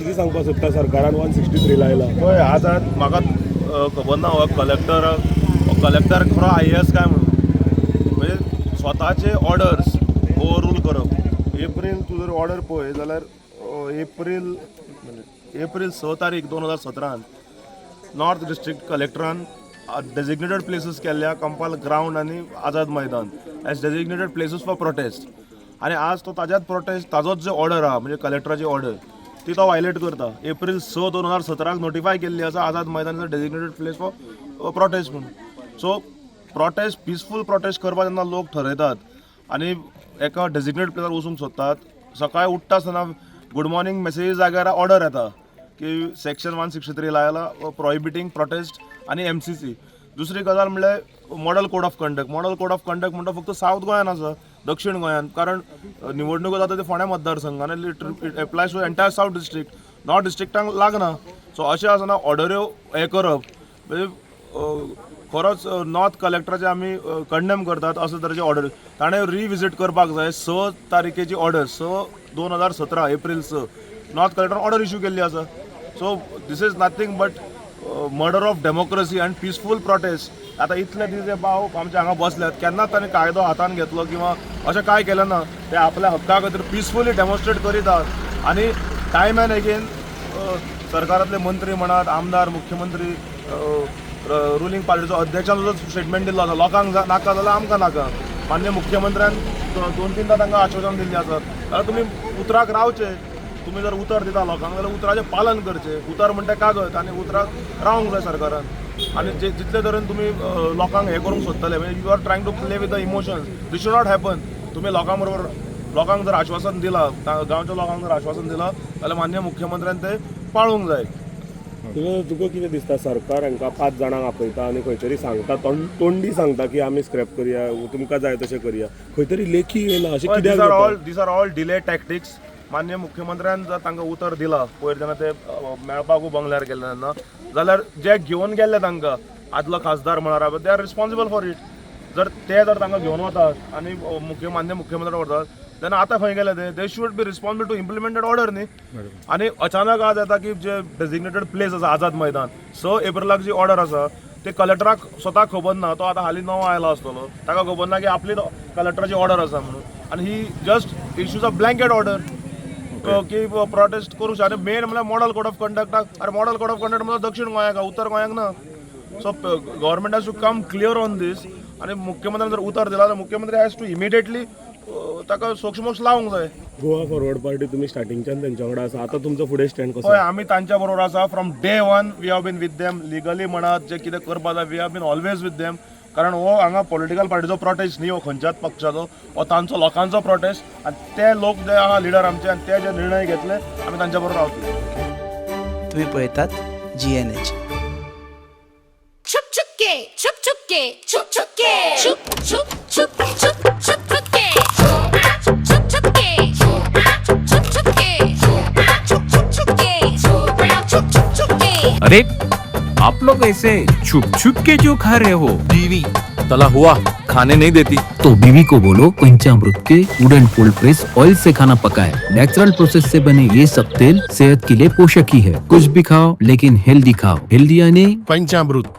कितें सांगपाक सोदता सरकारान 163 लायला पळय आतां म्हाका खबर ना हो कलेक्टर खरो IAS काय म्हणून म्हणजे स्वताचे ऑर्डर्स ओवररूल करप. एप्रील तूं जर ऑर्डर पळय जाल्यार एप्रील 6 तारीख 2017 नॉर्थ डिस्ट्रिक्ट कलेक्टरान डेजिग्नेटेड प्लेसीस केल्ल्या कंपाल ग्राउंड आनी Azad Maidan as designated places for protest. आनी आज तो ताजोच जो ऑर्डर आहा म्हणजे कलेक्टराची ऑर्डर ती तो वायलेट करता. एप्रील 6, 2017 नोटिफाय केल्ली आसा Azad Maidan designated place for prostate म्हणून. सो प्रोटेस्ट पिसफूल प्रोटेस्ट करपाक जेन्ना लोक ठरयतात आनी एका डेजिग्नेटेड प्लेसार वचूंक सोदतात, सकाळी उठ्ठा आसतना गुड मॉर्निंग मेसेज जाग्यार ऑर्डर येता की सेक्शन 163 लायला प्रोहिबिटींग प्रोटेस्ट आनी MCC. दुसरी गजाल म्हणल्यार मॉडल कोड ऑफ कंडक्ट म्हणटा फक्त सावथ गोंयान आसा, दक्षिण गोंयान, कारण निवडणुको जाता ते फोंड्या मतदारसंघान it applies to entire south district, north डिस्ट्रिक्टांक लागना. सो अशें आसतना ऑर्डऱ्यो हें करप म्हणजे खरोच नॉर्थ कलेक्टराचे आमी कंडेम करतात अशे तरेची ऑर्डर ताणें रिविजीट करपाक जाय. 6 तारखेची ऑर्डर 6, 2017 एप्रील 6 नॉर्थ कलेक्टरान ऑर्डर इश्यू केल्ली आसा. So this is nothing but murder of democracy and peaceful protest. आता इतले दीस भाव आमच्या हांगा बसल्यात, केन्नाच तांणी कायदो हातान घेतलो किंवा अशें कांय केलें ना. ते आपल्या हक्का खातीर पिसफुली डेमॉन्स्ट्रेट करीतात आनी टायम एंड अगेन सरकारांतले मंत्री म्हणात, आमदार, मुख्यमंत्री, रुलींग पार्टीचो अध्यक्षान सुद्दां स्टेटमेंट दिल्लो आसा लोकांक नाका जाल्यार आमकां नाका. मान्य मुख्यमंत्र्यान 2-3दां तांकां आश्वासन दिल्लें आसात. जाल्यार तुमी उतराक रावचे. तुम्ही जर उतर दिता लोकांक जाल्यार उतराचें पालन करचें. उतर म्हणटा कागद आनी उतराक रावंक जाय सरकारान. आनी जितले तरेन तुमी लोकांक हें करूंक सोदतले म्हणजे you are trying to play with the emotions. This should not happen. तुम्ही लोकांक जर आश्वासन दिलां, गांवच्या लोकांक जर आश्वासन दिलां जाल्यार मान्य मुख्यमंत्र्यान तें पाळूंक जाय. तुका कितें दिसता सरकार हांकां 5 जाणांक आपयता आनी खंय तरी सांगता, तोंडी सांगता की आमी स्क्रॅप करया, तुमकां जाय तशें करया, खंय तरी लेखी येयना अशें कित्याक? These are all delay tactics. मान्य मुख्यमंत्र्यान जर तांकां उतर दिलां पयर जेन्ना ते मेळपाकू बंगल्यार गेले तेन्ना, जाल्यार जे घेवन गेल्ले तांकां आदलो खासदार म्हणारा they are responsible for it. जर तांकां घेवन वतात आनी मान्य मुख्यमंत्री व्हरतात तेन्ना आतां खंय गेले they should be responsible to implemented order न्ही. आनी अचानक आज येता की जे डेजिग्नेटेड प्लेस आसा आझाद मैदान 6 एप्रिलाक जी ऑर्डर आसा ते कलेक्टराक स्वताक खबर ना. तो आतां हालीं नवो आयला आसतलो, ताका खबर ना की आपली कलेक्टराची ऑर्डर आसा म्हणून. आनी he just issues a blanket order की प्रोटेस्ट करूंक शकता. मेन म्हणल्यार मॉडल कोड ऑफ कंडक्टाक. अरे मॉडल कोड ऑफ कंडक्ट म्हणजे दक्षिण गोंयाक, उत्तर गोंयाक ना. So government has to come clear on this. आनी मुख्यमंत्र्यान जर उतर दिला जाल्यार मुख्यमंत्री हॅज टू इमिडिएटली ताका सोक्षमोक्ष लावंक जाय. गोवा फॉरवर्ड पार्टी तुमी स्टार्टिंगच्यान तेंच्या वांगडा आसा, आतां तुमचो फुडें स्टँड कसो? हय, आमी तांच्या बरोबर आसा. From day 1 we have been with them. Legally म्हणात जे कितें करपा जाय we have been always with them. कारण हो हांगा पॉलिटिकल पार्टीचो प्रोटेस्ट न्ही, हो खंयच्याच पक्षाचो, हो तांचो लोकांचो प्रोटेस्ट. आनी ते लोक जे आहा लिडर आमचे आनी ते जे निर्णय घेतले आमी तांच्या बरोबर रावतले. तुम्ही पळयतात GNH. छुप छुपके छुप छुपके छुप छुपके छुप छुप छुप छुप छुप छुपके छुप छुपके छुप छुपके छुप छुपके छुप छुपके. अरे आप लोग ऐसे छुप छुप के जो खा रहे हो? बीवी तला हुआ खाने नहीं देती तो बीवी को बोलो पंचामृत के wood and cold press oil से खाना पकाए. नेचुरल प्रोसेस से बने ये सब तेल सेहत के लिए पोषक ही है. कुछ भी खाओ लेकिन हेल्दी खाओ. हेल्दी यानी पंचामृत.